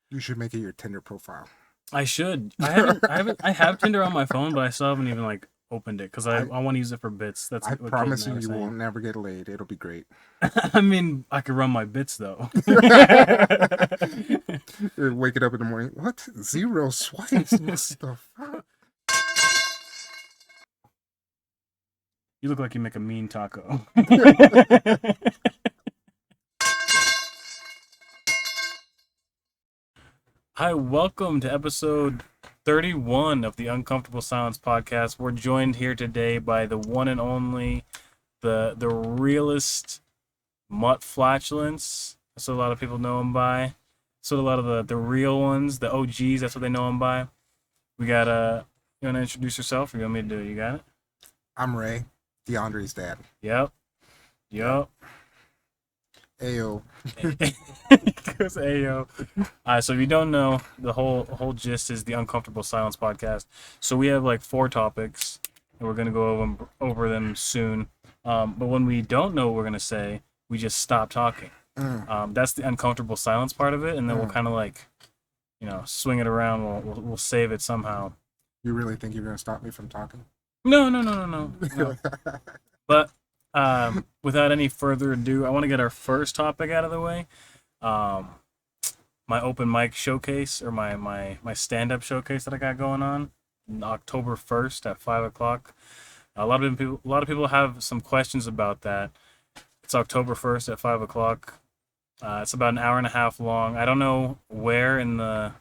You should make it your Tinder profile. I should. I have Tinder on my phone, but I still haven't even like opened it because I I want to use it for bits. That's I what Kate and promise I you, were you will saying. never get laid. It'll be great. I mean, I could run my bits though. You're waking up in the morning. What? 0 swipes? What the fuck? You look like you make a mean taco. Hi, welcome to episode 31 of the Uncomfortable Silence podcast. We're joined here today by the one and only, the realist Mutt Flatulence. That's what a lot of people know him by. That's what a lot of the real ones, the OGs, that's what they know him by. We got, you want to introduce yourself or you want me to do it? You got it? I'm Ray, DeAndre's dad. Yep. Ayo. Goes Ayo. So if you don't know, the whole gist is the Uncomfortable Silence podcast. So we have like 4 topics, and we're gonna go over them soon. But when we don't know what we're gonna say, we just stop talking. That's the uncomfortable silence part of it, and then we'll kind of like, swing it around. We'll save it somehow. You really think you're gonna stop me from talking? No. But without any further ado, I want to get our first topic out of the way. My open mic showcase, or my stand-up showcase that I got going on October 1st at 5 o'clock. A lot of people have some questions about that. It's October 1st at 5 o'clock. It's about an hour and a half long. I don't know where in the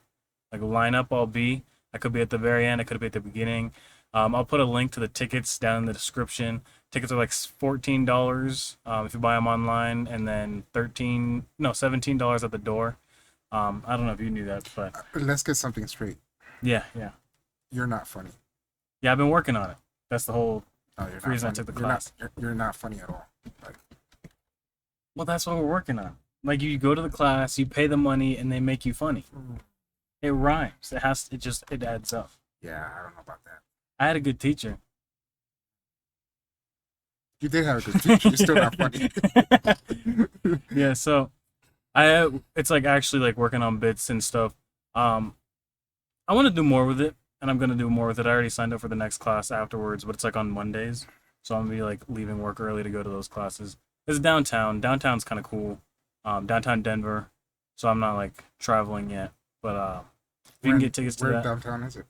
lineup I'll be. I could be at the very end. I could be at the beginning. I'll put a link to the tickets down in the description. Tickets are like $14 if you buy them online, and then $17 at the door. I don't know if you knew that, but Let's get something straight. yeah. You're not funny. Yeah, I've been working on it. That's the whole No, you're not reason I funny. took the You're class. you're not funny at all. Like, Well, that's what we're working on. Like, you go to the class, you pay the money, and they make you funny. It rhymes. It adds up. yeah, I don't know about that. I had a good teacher. You did have a good teacher. You're still not funny. Yeah, so it's like actually like working on bits and stuff. I want to do more with it, and I'm gonna do more with it. I already signed up for the next class afterwards, but it's like on Mondays, so I'm gonna be like leaving work early to go to those classes. It's downtown. Downtown's kind of cool. Downtown Denver, so I'm not like traveling yet, but you can get tickets to Where that. downtown is it?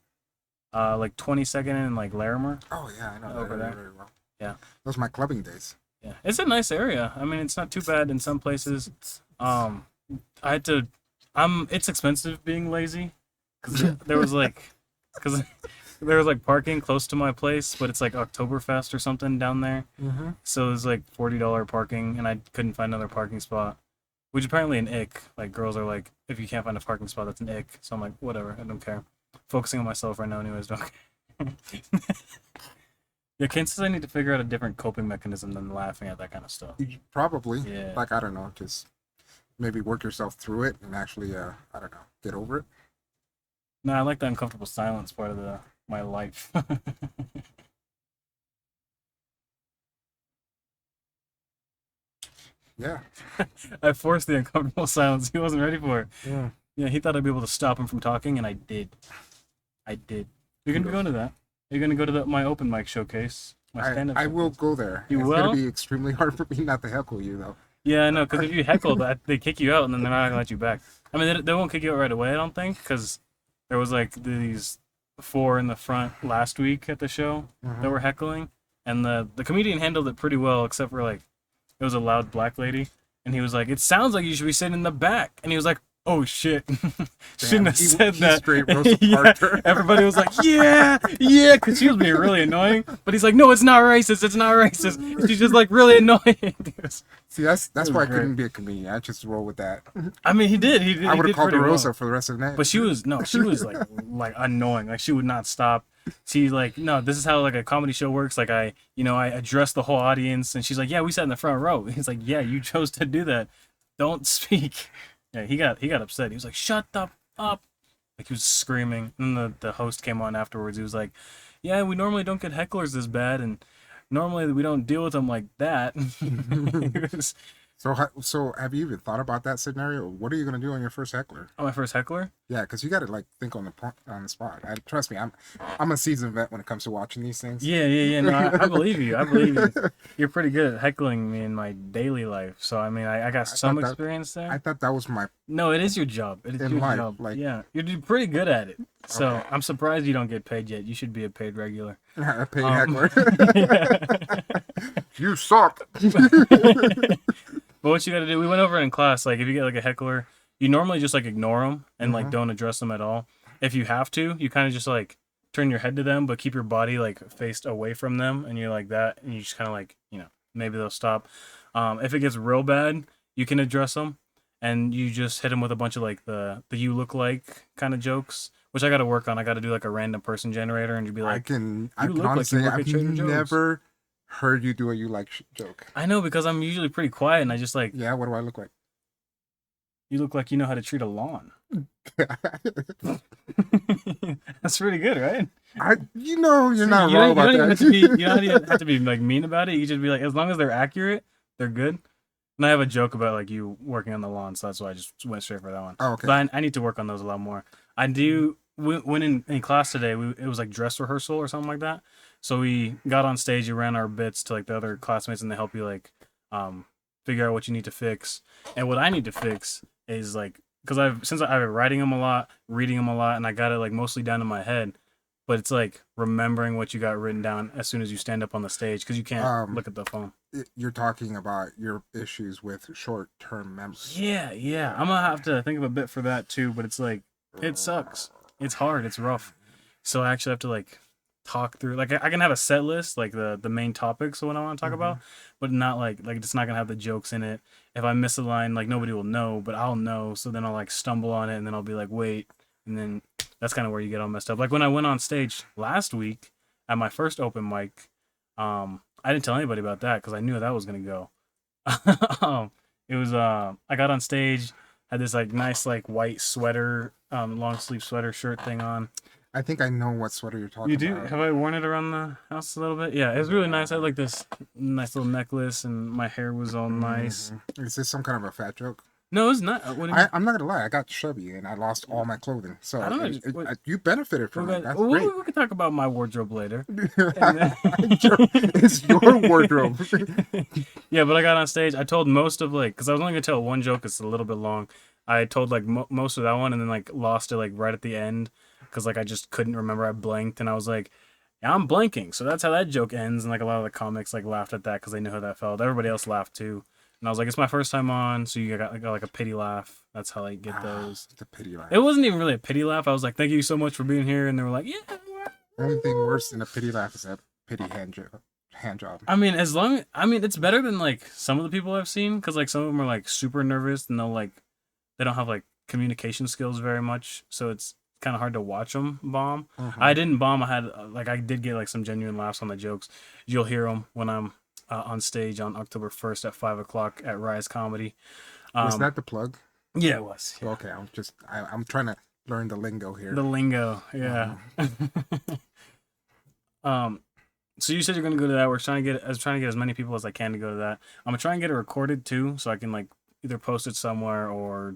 Like 22nd and like Larimer. Oh yeah, I know that Over area there. very well. Yeah. Those are my clubbing days. Yeah, it's a nice area. I mean, it's not too bad in some places. I had to. It's expensive being lazy, because there was like parking close to my place, but it's like Oktoberfest or something down there. Mm-hmm. So there's like $40 parking, and I couldn't find another parking spot, which apparently an ick. Like, girls are like, if you can't find a parking spot, that's an ick. So I'm like, whatever, I don't care. Focusing on myself right now, anyways. Don't care. Yeah, Kane says I need to figure out a different coping mechanism than laughing at that kind of stuff. Probably. Yeah. Like, I don't know, just maybe work yourself through it and actually, I don't know, get over it. No, I like the uncomfortable silence part of my life. Yeah. I forced the uncomfortable silence. He wasn't ready for it. Yeah. Yeah, he thought I'd be able to stop him from talking, and I did. You're gonna be going to that. You're gonna go to my open mic showcase. My stand-up. I will showcase. go there. You it's will? gonna be extremely hard for me not to heckle you, though. Yeah, I know, because if you heckle, they kick you out, and then they're not gonna let you back. I mean, they won't kick you out right away, I don't think, because there was like these 4 in the front last week at the show that were heckling, and the comedian handled it pretty well, except for like it was a loud black lady, and he was like, "It sounds like you should be sitting in the back," and he was like, "Oh shit, shouldn't have said he that." straight roasted Yeah, Parker. everybody was like, "Yeah," because she was being really annoying. But he's like, "No, it's not racist. It's not racist." She's just like really annoying. See, that's was why I great. couldn't be a comedian. I just roll with that. I mean, he did. I would did have called pretty her well. Rosa for the rest of the night. But she was like annoying. Like, she would not stop. She's like, "No, this is how like a comedy show works. Like, I address the whole audience." And she's like, "Yeah, we sat in the front row." He's like, "Yeah, you chose to do that. Don't speak." Yeah, he got upset. He was like, "Shut the up!" Like, he was screaming. And then the host came on afterwards. He was like, "Yeah, we normally don't get hecklers this bad, and normally we don't deal with them like that." So have you even thought about that scenario? What are you gonna do on your first heckler? Oh, my first heckler? Yeah, because you got to like think on the spot. Trust me, I'm a seasoned vet when it comes to watching these things. Yeah, yeah, yeah. No, I believe you. I believe you. You're pretty good at heckling me in my daily life. So, I mean, I got I some thought that experience I there. thought that was my No, it is your job. It is in your life. job. Like, Yeah, you're pretty good at it. So, okay, I'm surprised you don't get paid yet. You should be a paid regular. a paid Um, heckler. yeah. You suck. But what you got to do, we went over it in class. Like, if you get like a heckler, you normally just like ignore them and like Hmm. don't address them at all. If you have to, you kind of just like turn your head to them, but keep your body like faced away from them, and you're like that, and you just kind of like maybe they'll stop. If it gets real bad, you can address them, and you just hit them with a bunch of like the you look like kind of jokes, which I got to work on. I got to do like a random person generator, and you'd be I like, can you I can look like honestly you say work I've at Trader Joe's. never heard you do a you like joke. I know because I'm usually pretty quiet, and I just like Yeah, what do I look like? you look like you know how to treat a lawn. That's pretty good, right? You're not You wrong don't about even have to that. be you don't even have to be like mean about it. You just be like, as long as they're accurate, they're good. And I have a joke about like you working on the lawn, so that's why I just went straight for that one. Oh, okay. But I need to work on those a lot more. I do. When in class today, it was like dress rehearsal or something like that. So we got on stage, and ran our bits to like the other classmates, and they help you like um, figure out what you need to fix. And what I need to fix is like because I've been writing them a lot, reading them a lot, and I got it like mostly down in my head. But it's like remembering what you got written down as soon as you stand up on the stage because you can't Um, look at the phone. you're talking about your issues with short-term memory. Yeah, yeah. I'm gonna have to think of a bit for that too, but it's like it sucks. It's hard. It's rough. So I actually have to like talk through. Like I can have a set list, like the main topics of what I want to talk about, but not like it's not gonna have the jokes in it. If I miss a line, like nobody will know, but I'll know. So then I'll like stumble on it, and then I'll be like, wait, and then that's kind of where you get all messed up. Like when I went on stage last week at my first open mic, I didn't tell anybody about that because I knew how that was gonna go. It was I got on stage, had this like nice like white sweater, long sleeve sweater shirt thing on. I think I know what sweater you're talking You do? about. Have I worn it around the house a little bit? Yeah, it was really nice. I had like this nice little necklace, and my hair was all nice. Is this some kind of a fat joke? No, it's not. What do you mean? I'm not gonna lie. I got chubby and I lost all my clothing. So I don't know. you benefited from it. That's We, great. we can talk about my wardrobe later. And then- It's your wardrobe. Yeah, but I got on stage. I told most of like, because I was only gonna tell one joke. It's a little bit long. I told like most of that one, and then like lost it like right at the end because like I just couldn't remember. I blanked, and I was like, "Yeah, I'm blanking." So that's how that joke ends. And like a lot of the comics like laughed at that because they knew how that felt. Everybody else laughed too. And I was like, "It's my first time on," so you got like a pity laugh. That's how I get those. It's a pity laugh. It wasn't even really a pity laugh. I was like, "Thank you so much for being here," and they were like, "Yeah." Only thing worse than a pity laugh is a pity hand job. Hand job. I mean, it's better than like some of the people I've seen because like some of them are like super nervous and they don't have like communication skills very much, so it's kind of hard to watch them bomb. I didn't bomb. I had I did get like some genuine laughs on the jokes. You'll hear them when I'm on stage on October 1st at 5 o'clock at Rise Comedy. Was that the plug? Yeah, it was. Yeah. Okay, I'm trying to learn the lingo here. The lingo, yeah. So you said you're gonna go to that. I was trying to get as many people as I can to go to that. I'm gonna try and get it recorded too, so I can like either post it somewhere or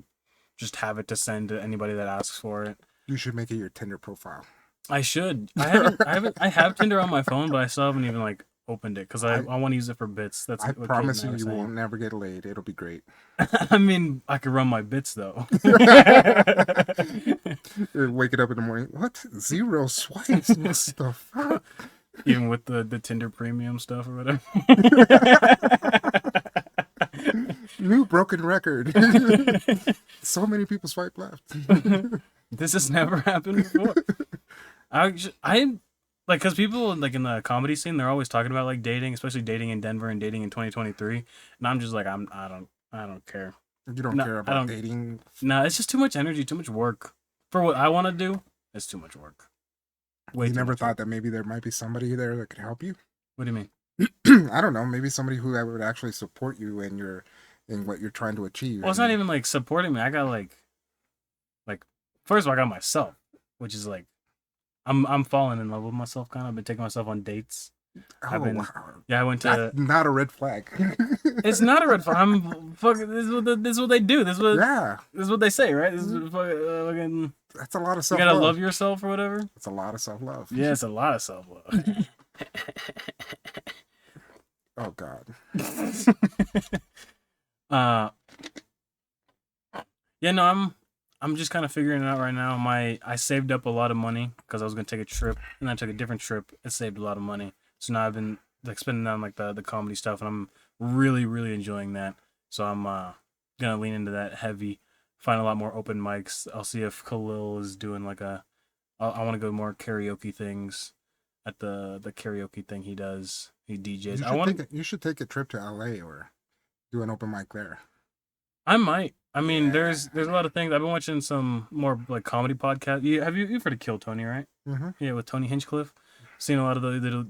just have it to send to anybody that asks for it. You should make it your Tinder profile. I should. I have Tinder on my phone, but I still haven't even like opened it because I want to use it for bits. That's I what promise Kate and I you were saying. won't never get laid. It'll be great. I mean, I could run my bits though. You're waking up in the morning. What? 0 swipes? What the fuck? Even with the Tinder premium stuff or whatever. New broken record. So many people swipe left. This has never happened before. I like because people like in the comedy scene, they're always talking about like dating, especially dating in Denver and dating in 2023. And I'm just like I don't care. You don't care about dating? No, it's just too much energy, too much work for what I want to do. It's too much work. You never thought that maybe there might be somebody there that could help you? What do you mean? I don't know. Maybe somebody who would actually support you in what you're trying to achieve. Well, it's not even like supporting me. I got like first of all, I got myself, which is like I'm falling in love with myself. Kind of been taking myself on dates I've Oh been, wow, yeah, I went that's to. not a red flag. It's not a red flag. I'm fucking. This is what they do. Yeah, This is what they say, right? This is mhm. fucking. That's a lot of You self gotta love. love yourself or whatever. It's a lot of self love. Yeah, it's a lot of self love. Oh God. uh, yeah, no, I'm just kind of figuring it out right now. I saved up a lot of money because I was gonna take a trip, and I took a different trip. It saved a lot of money, so now I've been like spending on like the comedy stuff, and I'm really enjoying that. So I'm gonna lean into that heavy. Find a lot more open mics. I'll see if Khalil is doing like a. I want to go more karaoke things at the karaoke thing he does. He DJs. I want. You should take a trip to LA or do an open mic there. I might. I mean, Yeah. there's a lot of things. I've been watching some more like comedy podcasts. You've heard of Kill Tony, right? Mm-hmm. Yeah, with Tony Hinchcliffe. Seen a lot of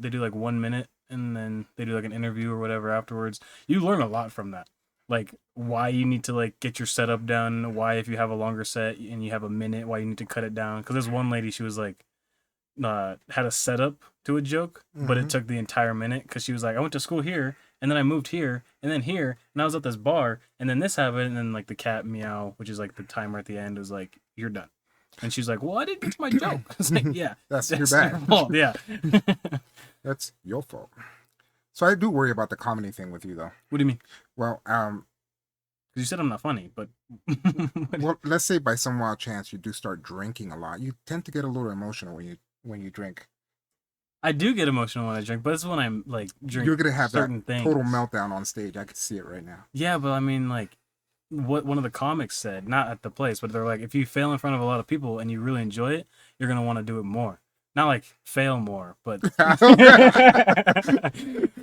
they do like 1 minute and then they do like an interview or whatever afterwards. You learn a lot from that. Like why you need to like get your setup done. Why if you have a longer set and you have a minute, why you need to cut it down. Because there's one lady, she was like had a setup to a joke, but Mm-hmm. it took the entire minute because she was like, I went to school here, and then I moved here, and then here, and I was at this bar, and then this happened, and then like the cat meow, which is like the timer at the end, was like, you're done. And she's like, well, I didn't get to my joke. It's like, yeah, That's your that's bad. your fault. Yeah. That's your fault. So I do worry about the comedy thing with you though. What do you mean? Well, 'Cause you said I'm not funny, but well, let's say by some wild chance you do start drinking a lot. You tend to get a little emotional when you drink. I do get emotional when I drink, but it's when I'm like drink You're gonna have that certain things. total meltdown on stage. I can see it right now. Yeah, but I mean, like, what one of the comics said, not at the place, but they're like, if you fail in front of a lot of people and you really enjoy it, you're gonna want to do it more. Not like fail more, but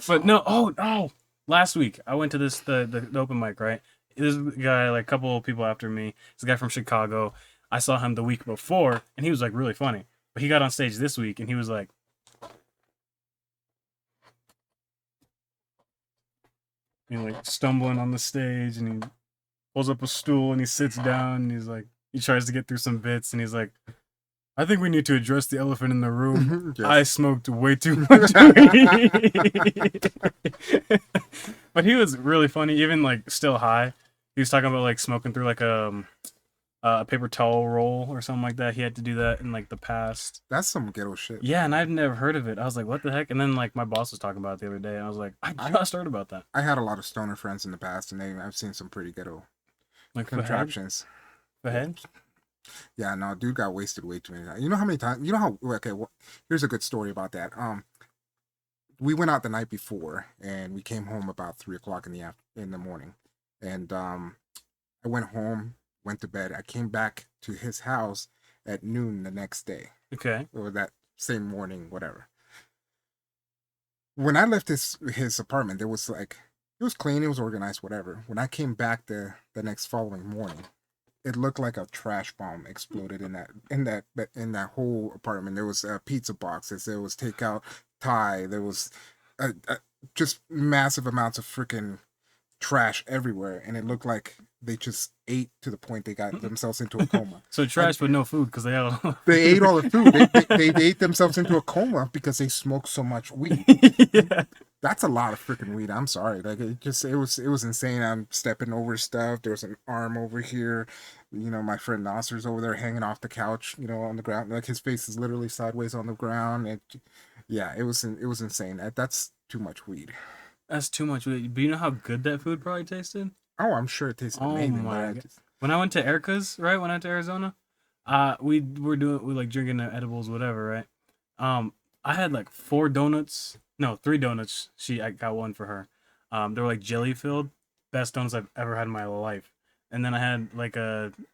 but no. Oh no! Last week I went to the open mic. Right, this guy, like a couple of people after me. This guy from Chicago. I saw him the week before, and he was like really funny. But he got on stage this week, and he was like. You know, like stumbling on the stage, and he pulls up a stool and he sits down and he's like, he tries to get through some bits and he's like, I think we need to address the elephant in the room. Yes. I smoked way too much weed. But he was really funny, even like still high. He was talking about like smoking through like a paper towel roll or something like that. He had to do that in like the past. That's some ghetto shit. Yeah, and I've never heard of it. I was like, what the heck? And then like my boss was talking about it the other day, and I was like, I just heard about that. I had a lot of stoner friends in the past, and I've seen some pretty ghetto Like contraptions. The head? Yeah, no, dude got wasted way too many times. You know how many times? You know how? Okay, well, here's a good story about that. We went out the night before, and we came home about 3 o'clock in the morning, and I went home, went to bed. I came back to his house at noon the next day, Okay. or that same morning, whatever. When I left his apartment, there was like it was clean, it was organized, whatever. When I came back the next following morning, it looked like a trash bomb exploded in that whole apartment. There was pizza boxes, there was takeout Thai, there was just massive amounts of freaking trash everywhere, and it looked like they just ate to the point they got themselves into a coma. So trash but no food because they all. They ate all the food. They ate themselves into a coma because they smoked so much weed. Yeah. That's a lot of freaking weed. I'm sorry. Like it was insane. I'm stepping over stuff. There was an arm over here. You know, my friend Nasser's over there hanging off the couch. You know, on the ground. Like his face is literally sideways on the ground. Yeah, it was insane. That's too much weed. That's too much. But you know how good that food probably tasted? Oh, I'm sure it tastes Oh amazing. my God. When I went to Erica's, right? When I went to Arizona, we like drinking the edibles, whatever, right? I had like 3 donuts. I got one for her. They were like jelly filled, best donuts I've ever had in my life. And then I had like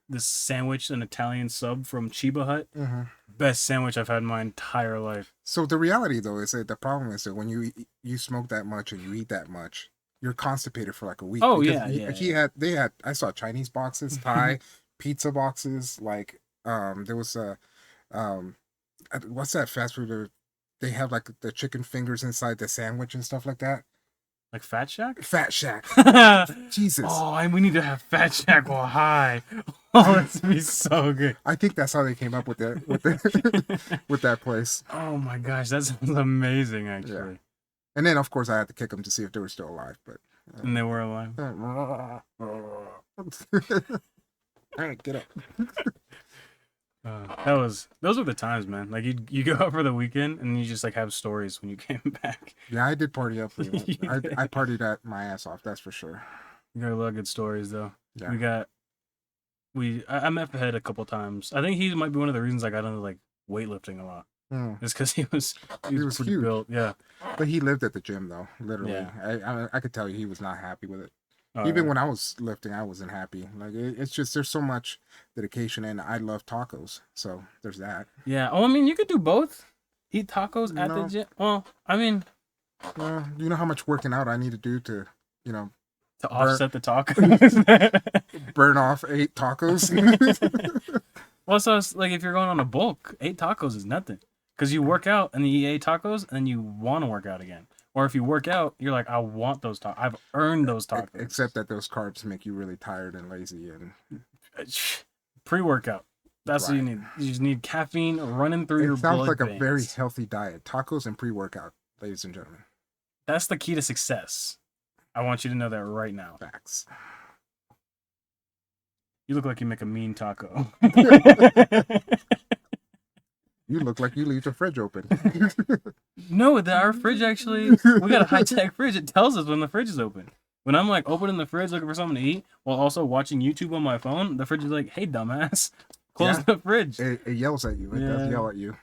this sandwich, an Italian sub from Chiba Hut. Mm-hmm. Best sandwich I've had in my entire life. So the reality though is that the problem is that when you smoke that much and you eat that much, you're constipated for like a week. Oh Because yeah. they had I saw Chinese boxes, Thai pizza boxes, like there was a what's that fast food? They have like the chicken fingers inside the sandwich and stuff like that. Like Fat Shack? Fat Shack. Jesus. Oh, we need to have Fat Shack while high. Oh, that's be so good. I think that's how they came up with with that place. Oh my gosh, that sounds amazing. Actually, And then, of course, I had to kick them to see if they were still alive. But And they were alive. all right, get up. Those were the times, man. Like you go out for the weekend and you just like have stories when you came back. Yeah, I did party up. You I partied at my ass off. That's for sure. got a lot of good stories though. Yeah. I met Fahad a couple times. I think he might be one of the reasons I got into like weightlifting a lot. It's because he was was pretty huge. built. Yeah. But he lived at the gym though. Literally, Yeah. I could tell you he was not happy with it. Oh, Even yeah. when I was lifting, I wasn't happy. Like it's just there's so much dedication, and I love tacos, so there's that. Yeah. Oh, I mean, you could do both. Eat tacos at the No. gym. Well, I mean, You know how much working out I need to do to, you know, to offset the tacos. burn off 8 tacos. Well, so it's like if you're going on a bulk, 8 tacos is nothing. Because you work out and you eat 8 tacos and then you want to work out again. Or if you work out, you're like, I want those tacos. I've earned those tacos. Except that those carbs make you really tired and lazy. And Pre-workout. That's what you need. You just need caffeine running through your it blood sounds like veins. a very healthy diet. Tacos and pre-workout, ladies and gentlemen. That's the key to success. I want you to know that right now. Facts. You look like you make a mean taco. You look like you leave the fridge open. No, our fridge actually, we got a high-tech fridge. It tells us when the fridge is open. When I'm like opening the fridge looking for something to eat while also watching YouTube on my phone, the fridge is like, hey, dumbass, close the fridge. It yells at you. It does yell at you.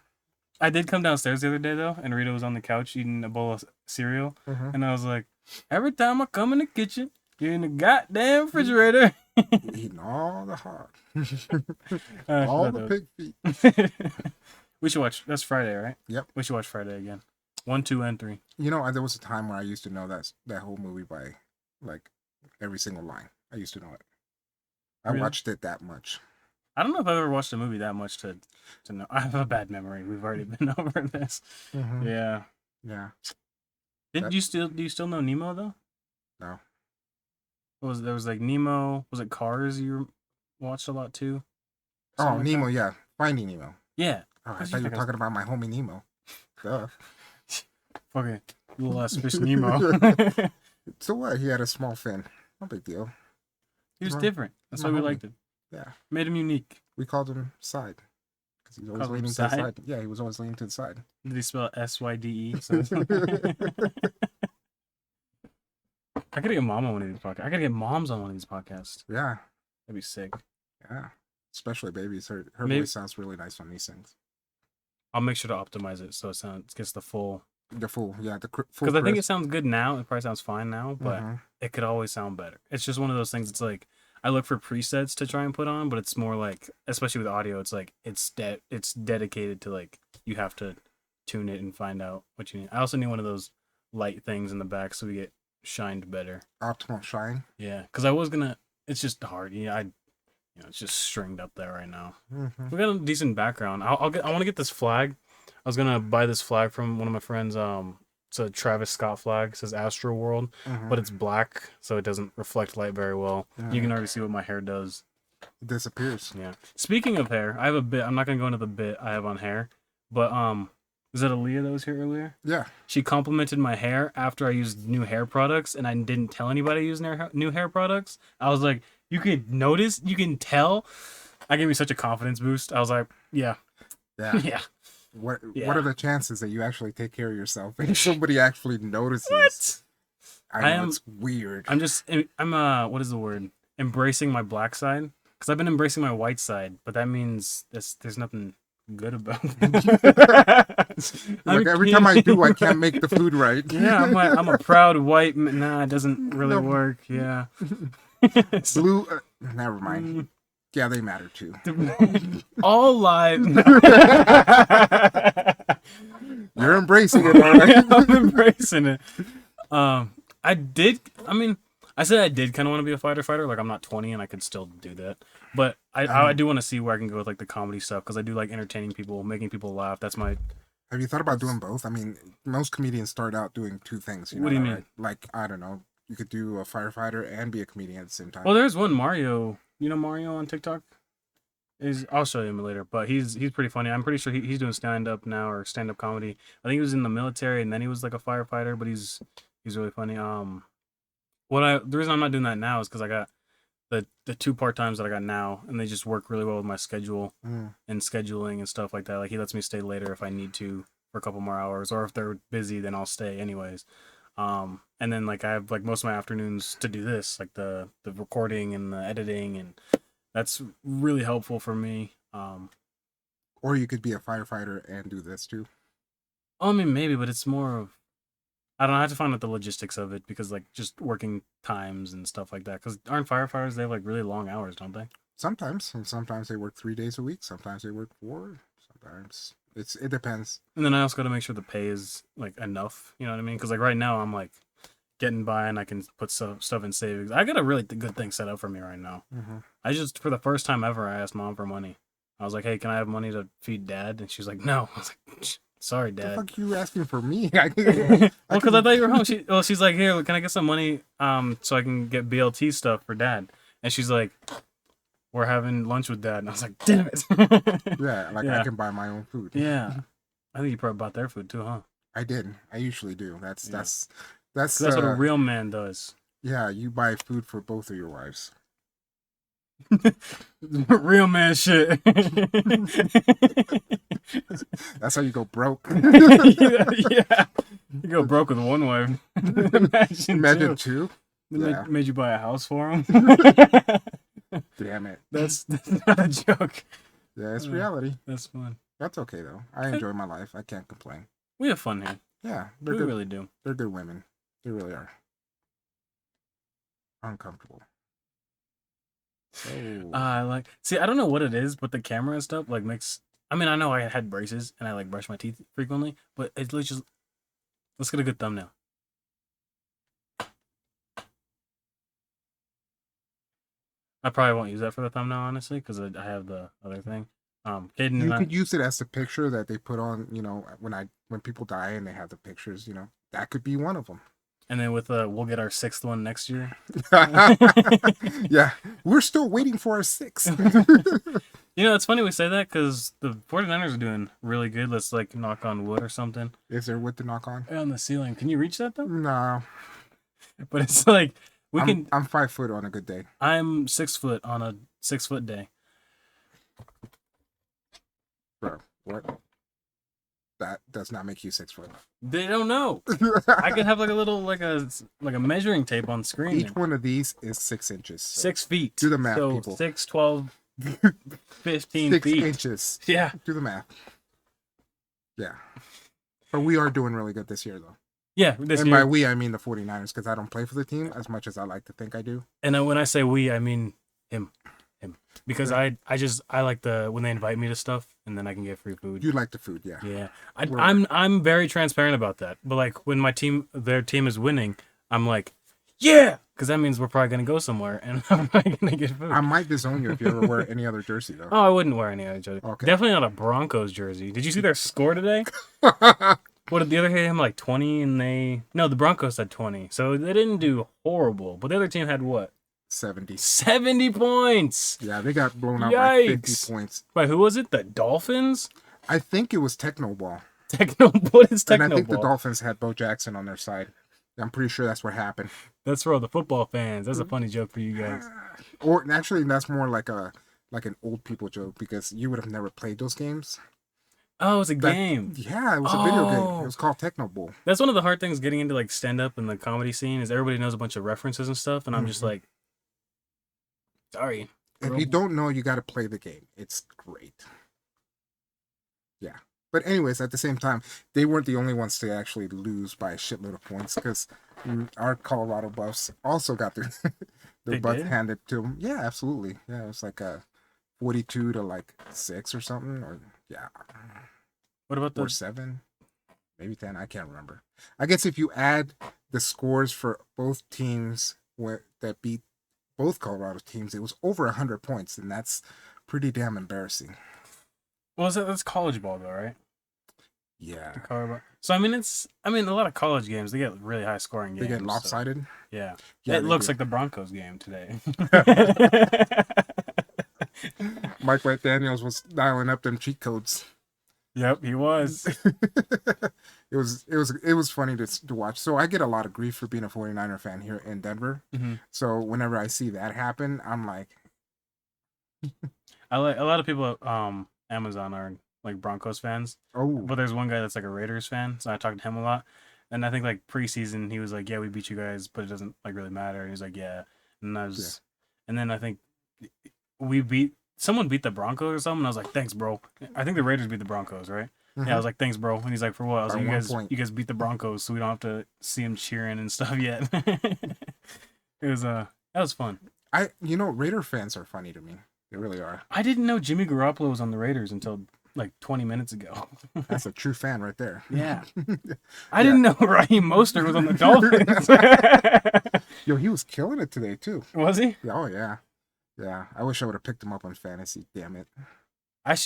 I did come downstairs the other day, though, and Rita was on the couch eating a bowl of cereal. And I was like, every time I come in the kitchen, you're in the goddamn refrigerator. Eating all the hot. I all forgot the those. pig feet. We should watch. That's Friday, right? Yep. We should watch Friday again. 1, 2, and 3. You know, there was a time where I used to know that whole movie by like every single line. I used to know it. I Really? watched it that much. I don't know if I've ever watched a movie that much to know. I have a bad memory. We've already been over this. Yeah. Yeah. Do you still know Nemo though? No. There was like Nemo? Was it Cars you watched a lot too? Oh, Something like Nemo, that? yeah. Finding Nemo. Yeah. Oh, I thought you were talking about my homie Nemo. Duh. Okay. Little ass fish Nemo. So what? He had a small fin. No big deal. He was different. That's why we liked him. Yeah. Made him unique. We called him Side. Because he was always Called him leaning to the Side? side. Yeah, he was always leaning to the side. Did he spell SYDE? So I gotta get mom on one of these podcasts. I gotta get moms on one of these podcasts. Yeah. That'd be sick. Yeah. Especially babies. Her Maybe- voice sounds really nice on these things. I'll make sure to optimize it so it gets the full. The full, yeah, the full. Because I think it crisp. sounds good now. It probably sounds fine now, but it could always sound better. It's just one of those things. It's like I look for presets to try and put on, but it's more like, especially with audio, it's like it's dedicated to like you have to tune it and find out what you need. I also need one of those light things in the back so we get shined better. Optimal shine. Yeah, because I was gonna. It's just hard. Yeah, it's just stringed up there right now. We got a decent background. I want to get this flag. I was gonna buy this flag from one of my friends. It's a Travis Scott flag. It says Astro World, but it's black, so it doesn't reflect light very well. You can already see what my hair does. It disappears. Yeah. Speaking of hair, I have a bit. I'm not gonna go into the bit I have on hair, but is that Aaliyah that was here earlier? Yeah. She complimented my hair after I used new hair products, and I didn't tell anybody I used new hair products. I was like, you can notice, you can tell. I gave me such a confidence boost. I was like, yeah. Yeah. What are the chances that you actually take care of yourself and somebody actually notices? What? I know it's weird. I'm what is the word? Embracing my black side, because I've been embracing my white side, but that means there's nothing good about it. Like every time I do, I can't make the food right. Yeah, I'm a proud white man. Nah, it doesn't really work. Yeah. Blue, never mind. Yeah, they matter too. All lives. You're embracing it, all right? I'm embracing it. I said I did kind of want to be a fighter. Like, I'm not 20 and I could still do that. But I do want to see where I can go with like the comedy stuff, because I do like entertaining people, making people laugh. That's my. Have you thought about doing both? I mean, most comedians start out doing 2 things. What do you mean? Right? Like, I don't know. You could do a firefighter and be a comedian at the same time. Well, there's one Mario. You know Mario on TikTok? I'll show him later, but he's pretty funny. I'm pretty sure he's doing stand up now or stand up comedy. I think he was in the military and then he was like a firefighter, but he's really funny. The reason I'm not doing that now is because I got the two part times that I got now, and they just work really well with my schedule Mm. and scheduling and stuff like that. Like he lets me stay later if I need to for a couple more hours, or if they're busy, then I'll stay anyways. And then like I have like most of my afternoons to do this, like the recording and the editing, and that's really helpful for me. Or you could be a firefighter and do this too. I mean maybe, but it's more of I don't know, I have to find out the logistics of it because like just working times and stuff like that. Because aren't firefighters they have like really long hours, don't they? Sometimes, and sometimes they work 3 days a week. Sometimes they work 4. Sometimes it depends. And then I also got to make sure the pay is like enough. You know what I mean? Because like right now I'm like getting by and I can put stuff in savings. I got a really good thing set up for me right now. Mm-hmm. I just for the first time ever I asked mom for money. I was like, "Hey, can I have money to feed dad?" And she's like, "No." I was like, "Sorry, The dad." fuck you asking for me? Well, because I thought you were home. She's like, "Here, can I get some money so I can get BLT stuff for dad?" And she's like, "We're having lunch with dad." And I was like, "Damn it." Yeah, like Yeah. I can buy my own food. Yeah. I think you probably bought their food too, huh? I did. I usually do. That's Yeah. that's 'Cause that's that's what a real man does. yeah. You buy food for both of your wives. Real man shit. That's how you go broke. Yeah. You go broke with one wife. Imagine two. They Yeah. made you buy a house for him. Damn it. That's not a joke. Yeah, it's reality. That's fun. That's okay though. I enjoy my life. I can't complain. We have fun here. Yeah, We they're good. really do. They're good women. They really are. Uncomfortable. So I like. See, I don't know what it is, but the camera and stuff like makes. I mean, I know I had braces and I like brush my teeth frequently, but it's just. Let's get a good thumbnail. I probably won't use that for the thumbnail, honestly, because I have the other thing. Caden you and could use it as the picture that they put on. When people die and they have the pictures. That could be one of them. and then with we'll get our 6th one next year. Yeah, we're still waiting for our 6th. You know, it's funny we say that because the 49ers are doing really good. Let's like knock on wood or something. Is there wood to knock on? On the ceiling. Can you reach that though? No, But it's like I'm 5 foot on a good day. I'm 6 foot on a 6 foot day. Bro, what? That does not make you 6 foot. They don't know. I could have like a little like a measuring tape on screen. Each one of these is 6 inches. So 6 feet. do the math, so people. 6, 12, 15 6 feet. inches. Yeah. Do the math. Yeah. But we are doing really good this year, though. Yeah. This And year. by we, I mean the 49ers, because I don't play for the team as much as I like to think I do. And when I say we, I mean him. Because Yeah. I like when they invite me to stuff and then I can get free food. You like the food, yeah. Yeah. Right. I'm very transparent about that. But like when their team is winning, I'm like, yeah, because that means we're probably gonna go somewhere and I'm probably gonna get food. I might disown you if you ever wear any other jersey, though. Oh, I wouldn't wear any other jersey. Okay. Definitely not a Broncos jersey. Did you see their score today? What did the other team like 20 and the Broncos had 20. So they didn't do horrible. But the other team had what? 70. 70 points. Yeah, they got blown out by 50 Yikes. points. Wait, who was it? The Dolphins? I think it was Techno Ball. What is And I Techno think the Ball? Dolphins had Bo Jackson on their side. I'm pretty sure that's what happened. That's for all the football fans. That's a funny joke for you guys. Or actually, that's more like an old people joke, because you would have never played those games. Oh, it's a That- game. Yeah, it was a video game. Oh. It was called Techno Bowl. That's one of the hard things getting into like stand up and the comedy scene is everybody knows a bunch of references and stuff, and I'm just Mhm. like, sorry. If you don't know, you got to play the game. It's great. Yeah. But anyways, at the same time, they weren't the only ones to actually lose by a shitload of points, because our Colorado Buffs also got their They butts did? handed to them. Yeah, absolutely. Yeah, it was like a 42 to like 6 or something, or yeah, What about or the 7, maybe 10. I can't remember. I guess if you add the scores for both teams that beat both Colorado teams, it was over 100 points, and that's pretty damn embarrassing. that's college ball though, right? Yeah. So I mean a lot of college games they get really high scoring games. They get so- lopsided. yeah. Yeah, It they looks do. like the Broncos game today. Mike White Daniels was dialing up them cheat codes. Yep, he was. It was funny to watch. So I get a lot of grief for being a 49er fan here in Denver. Hmm. So whenever I see that happen, I'm like, I like a lot of people at Amazon are like Broncos fans, oh but there's one guy that's like a Raiders fan, so I talked to him a lot. And I think like preseason, he was like, "Yeah, we beat you guys, but it doesn't like really matter." And he's like, "Yeah," and I yeah. was, and then I think we beat someone beat the Broncos or something. And I was like, "Thanks, bro." I think the Raiders beat the Broncos, right? Yeah, I Hmm. was like, "Thanks, bro." And he's like, "For what?" I was By like, one point. you guys beat the Broncos, so we don't have to see him cheering and stuff yet." It was that was fun. Raider fans are funny to me. They really are. I didn't know Jimmy Garoppolo was on the Raiders until like 20 minutes ago. That's a true fan right there. Yeah. I Yeah. didn't know Raheem Mostert was on the Dolphins. Yo, he was killing it today too. Was he? Oh yeah. Yeah. I wish I would have picked him up on fantasy. Damn it.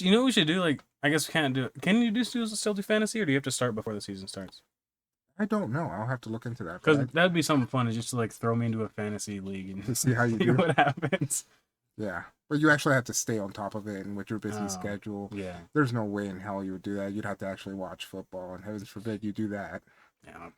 You know what we should do? Like, I guess we can't do it. Can you still do fantasy, or do you have to start before the season starts? I don't know. I'll have to look into that. Because But that'd be something fun, is just to like throw me into a fantasy league to and see how you see do. what happens. Yeah. But you actually have to stay on top of it, and with your busy Oh, schedule, yeah. there's no way in hell you would do that. You'd have to actually watch football, and heavens forbid you do that. Yeah.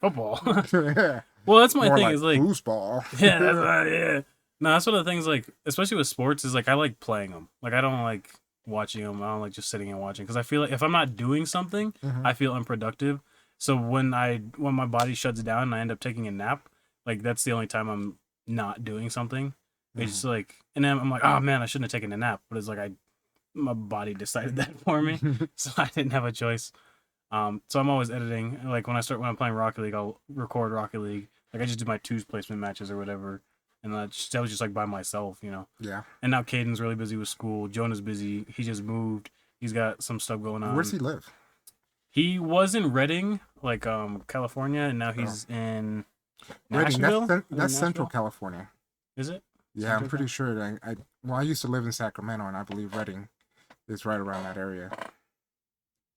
Football. Yeah. Well, that's my More thing. like Is like, foosball. yeah, yeah. No, that's one of the things. Like, especially with sports, is like I like playing them. Like, I don't like watching them. I don't like just sitting and watching, because I feel like if I'm not doing something, Hmm. I feel unproductive. So when my body shuts down and I end up taking a nap, like that's the only time I'm not doing something. It's just like, and then I'm like, oh man, I shouldn't have taken a nap. But it's like my body decided that for me, so I didn't have a choice. So I'm always editing. Like when I'm playing Rocket League, I'll record Rocket League. Like I just do my twos placement matches or whatever, and that was just like by myself, you know. Yeah. And now Caden's really busy with school. Jonah's busy. He just moved. He's got some stuff going on. Where's he live? He was in Redding, like California, and now Oh. he's in Redding. Nashville. That's Central California. Is it? Yeah, I'm Central pretty sure. I used to live in Sacramento, and I believe Redding is right around that area.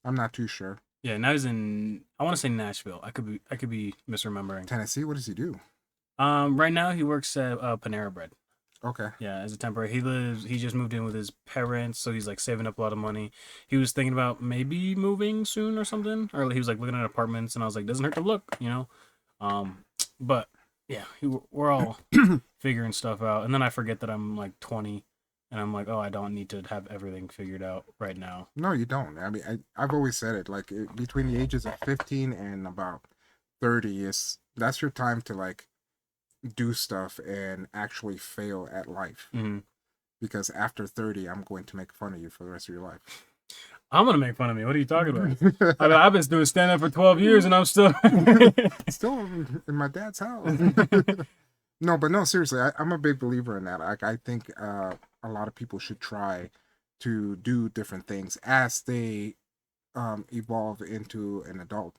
I'm not too sure. Yeah, now he's in. I want to say Nashville. I could be misremembering. Tennessee. What does he do? Right now he works at Panera Bread. Okay. Yeah, as a temporary. He just moved in with his parents, so he's like saving up a lot of money. He was thinking about maybe moving soon or something, or he was like looking at apartments, and I was like, doesn't hurt to look, you know. But yeah, we're all figuring stuff out, and then I forget that I'm like 20, and I'm like, oh, I don't need to have everything figured out right now. No, you don't. I mean, I've always said it. Like between the ages of 15 and about 30 that's your time to like do stuff and actually fail at life. Mm-hmm. Because after 30, I'm going to make fun of you for the rest of your life. I'm gonna make fun of me. What are you talking about? I've been doing stand up for 12 years, and I'm still Still in my dad's house. No, but no, seriously, I'm a big believer in that. Like, I think a lot of people should try to do different things as they evolve into an adult.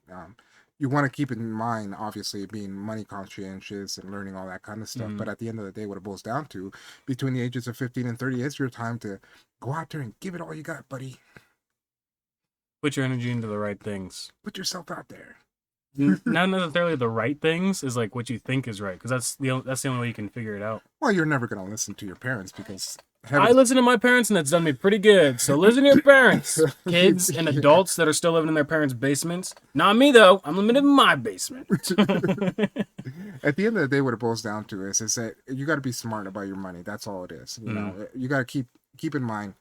You want to keep in mind, obviously, being money conscientious and learning all that kind of stuff. Mhm. But at the end of the day, what it boils down to, between the ages of 15 and 30, is your time to go out there and give it all you got, buddy. Put your energy into the right things. Put yourself out there. Not necessarily the right things, is like what you think is right, because that's the only way you can figure it out. Well, you're never going to listen to your parents because I listen to my parents, and it's done me pretty good. So listen to your parents, kids and adults that are still living in their parents' basements. Not me though. I'm limited in my basement. At the end of the day, what it boils down to is that you got to be smart about your money. That's all it is. You know, you got to keep in mind,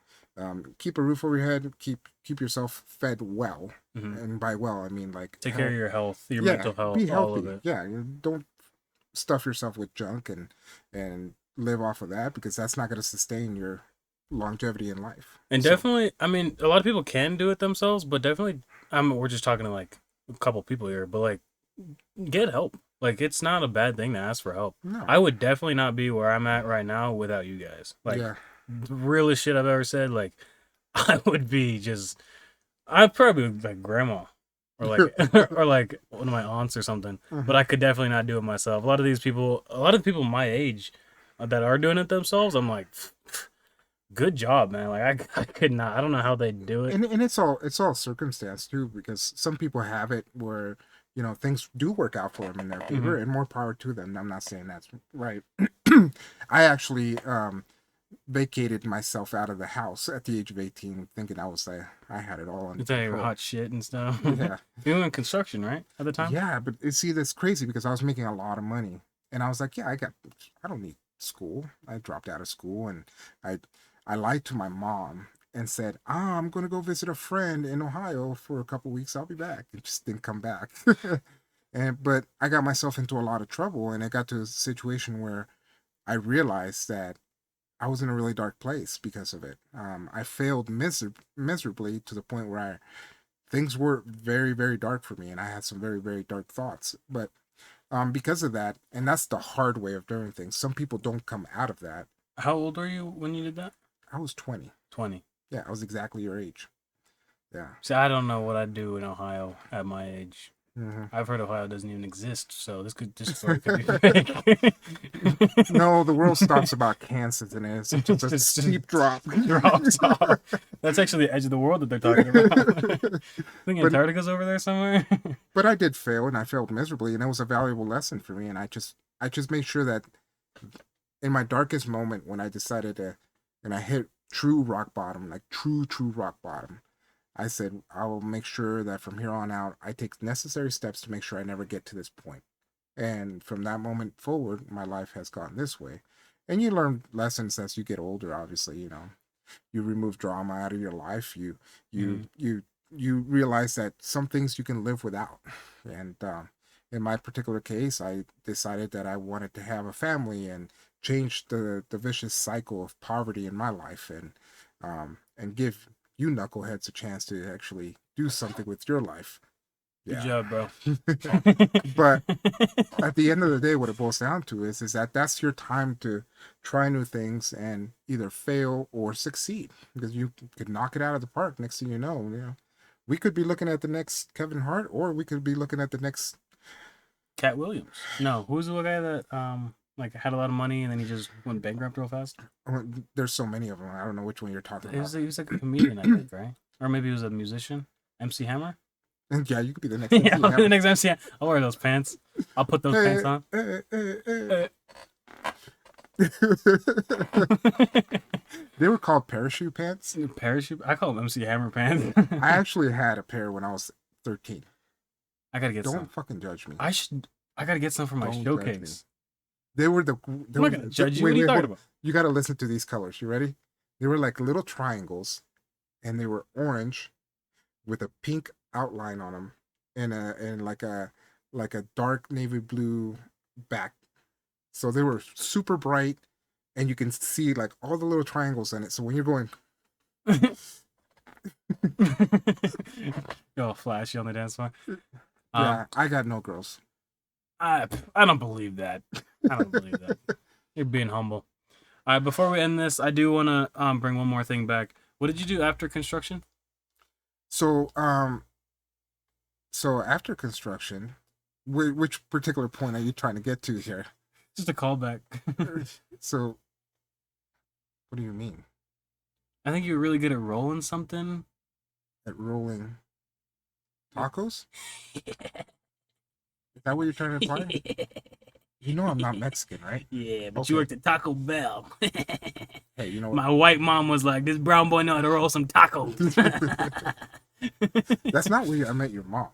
keep a roof over your head, keep yourself fed well, and by well I mean like Take care of your health, your yeah, mental health, be healthy. all of it. Yeah, don't stuff yourself with junk and live off of that, because that's not going to sustain your longevity in life. And So, definitely, I mean, a lot of people can do it themselves, but definitely, we're just talking to like a couple people here, but like, get help. Like, it's not a bad thing to ask for help. no. I would definitely not be where I'm at right now without you guys. Like, Yeah. the realest shit I've ever said. Like, I would be just, I'd probably be like grandma, or like, or like one of my aunts or something. But I could definitely not do it myself. A lot of the people my age that are doing it themselves, I'm like, good job, man. Like I could not. I don't know how they do it. And it's all circumstance too, because some people have it where things do work out for them in their favor, and more power to them. I'm not saying that's right. I actually vacated myself out of the house at the age of 18, thinking I had it all under You thought you were control. hot shit and stuff. Yeah, You were in construction, right? At the time? yeah, but see, that's crazy because I was making a lot of money, and I was like, yeah, I don't need school. I dropped out of school, and I, I lied to my mom and said, I'm gonna go visit a friend in Ohio for a couple weeks. I'll be back, and just didn't come back. But I got myself into a lot of trouble, and it got to a situation where I realized that I was in a really dark place because of it. I failed miserably to the point where things were very, very dark for me, and I had some very, very dark thoughts. But because of that, and that's the hard way of doing things. Some people don't come out of that. How old were you when you did that? I was 20. 20. Yeah, I was exactly your age. Yeah. See, I don't know what I'd do in Ohio at my age. Hmm. I've heard Ohio doesn't even exist, so this story could be fake. No, the world stops about Kansas, and it's just a steep drop. Drops off. That's actually the edge of the world that they're talking about. I think Antarctica's over there somewhere. But I did fail, and I failed miserably, and it was a valuable lesson for me. And I just made sure that in my darkest moment, when I decided to, and I hit true rock bottom, like true rock bottom, I said I will make sure that from here on out, I take necessary steps to make sure I never get to this point. And from that moment forward, my life has gone this way. And you learn lessons as you get older. Obviously, you remove drama out of your life. You realize that some things you can live without. And in my particular case, I decided that I wanted to have a family and change the vicious cycle of poverty in my life, and give you knuckleheads a chance to actually do something with your life. Good Yeah. job, bro. But at the end of the day, what it boils down to is that that's your time to try new things and either fail or succeed, because you could knock it out of the park. Next thing we could be looking at the next Kevin Hart, or we could be looking at the next Cat Williams. No, who's the guy that like had a lot of money and then he just went bankrupt real fast? There's so many of them. I don't know which one you're talking He about. was like a comedian, I think, right? Or maybe he was a musician. MC Hammer. And yeah, you could be the next Yeah, MC I'll be the Hammer. next MC. I'll wear those pants. I'll put those pants on. They were called parachute pants. Parachute. I call them MC Hammer pants. I actually had a pair when I was 13. I gotta get Don't some. fucking judge me. I gotta get some for my Don't judge me. showcase. They were the. I'm not gonna judge you. What are you talking about? You got to listen to these colors. You ready? They were like little triangles, and they were orange, with a pink outline on them, and like a dark navy blue back. So they were super bright, and you can see like all the little triangles in it. So when you're going, Go flashy on the dance floor. yeah, I got no girls. I don't believe that. I don't believe that. You're being humble. All right, before we end this, I do want to bring one more thing back. What did you do after construction? So so after construction, which particular point are you trying to get to here? Just a callback. So, what do you mean? I think you were really good at rolling something. At rolling tacos? Is that what you're trying to imply? You know I'm not Mexican, right? Yeah, but Okay. you worked at Taco Bell. Hey, you know what? My white mom was like, "This brown boy know how to roll some tacos." That's not where I met your mom.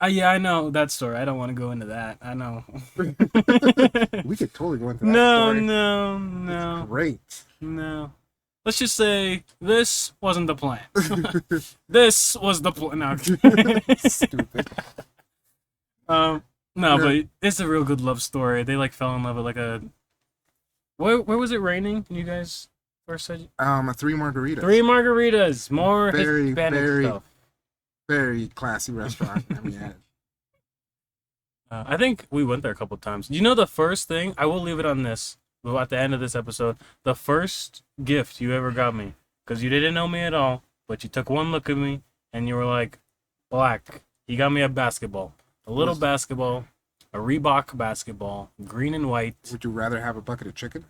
Yeah, I know that story. I don't want to go into that. I know. We could totally go into that No, story. no. It's great. No. Let's just say this wasn't the plan. This was the plan. No. Stupid. No, Yeah. but it's a real good love story. They like fell in love with like a. Where was it raining? You guys first said 3 margaritas. 3 margaritas. More Very, Hispanic very- stuff. Very classy restaurant. I mean, I think we went there a couple times. You know, the first thing I will leave it on this. Well, at the end of this episode, the first gift you ever got me, because you didn't know me at all, but you took one look at me and you were like, "Black." You got me a basketball, a little basketball, a Reebok basketball, green and white. would you rather have a bucket of chicken?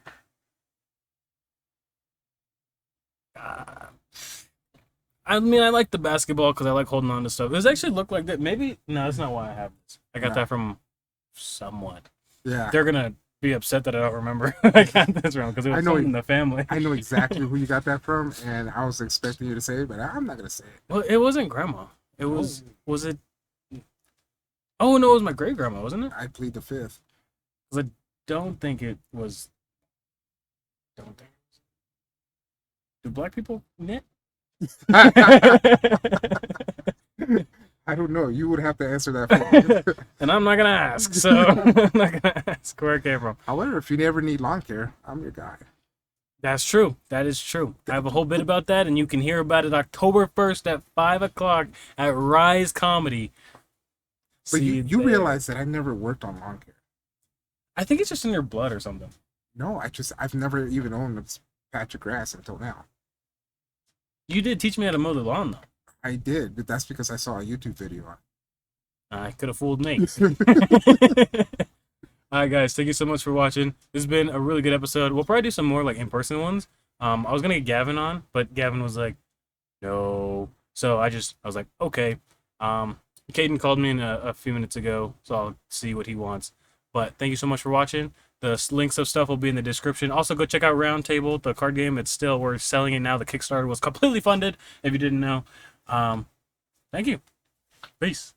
I mean, I like the basketball because I like holding on to stuff. Does it actually look like that? Maybe no, that's not why I have this. I got No. that from someone. Yeah. They're gonna be upset that I don't remember I got this wrong because it I was know someone in the family. I know exactly who you got that from, and I was expecting you to say it, but I'm not gonna say it. Well, it wasn't grandma. It No, was it? Oh no, it was my great grandma, wasn't it? I plead the fifth. Because I don't think it was. Don't think. Do black people knit? I don't know. You would have to answer that for me. And I'm not gonna ask, so I'm not gonna ask where it came from. However, if you never need lawn care, I'm your guy. That's true. That is true. I have a whole bit about that, and you can hear about it October 1st at 5 o'clock at Rise Comedy. But See you there. realize that I never worked on lawn care. I think it's just in your blood or something. No, I've never even owned a patch of grass until now. You did teach me how to mow the lawn, though. I did, but that's because I saw a YouTube video on I could have fooled me. it. All right, guys, thank you so much for watching. This has been a really good episode. We'll probably do some more like in-person ones. I was gonna get Gavin on, but Gavin was like, no. So I was like, okay. Caden called me in a few minutes ago, so I'll see what he wants. But thank you so much for watching. The links of stuff will be in the description. Also, go check out Roundtable, the card game. We're selling it now. The Kickstarter was completely funded, if you didn't know. Thank you. Peace.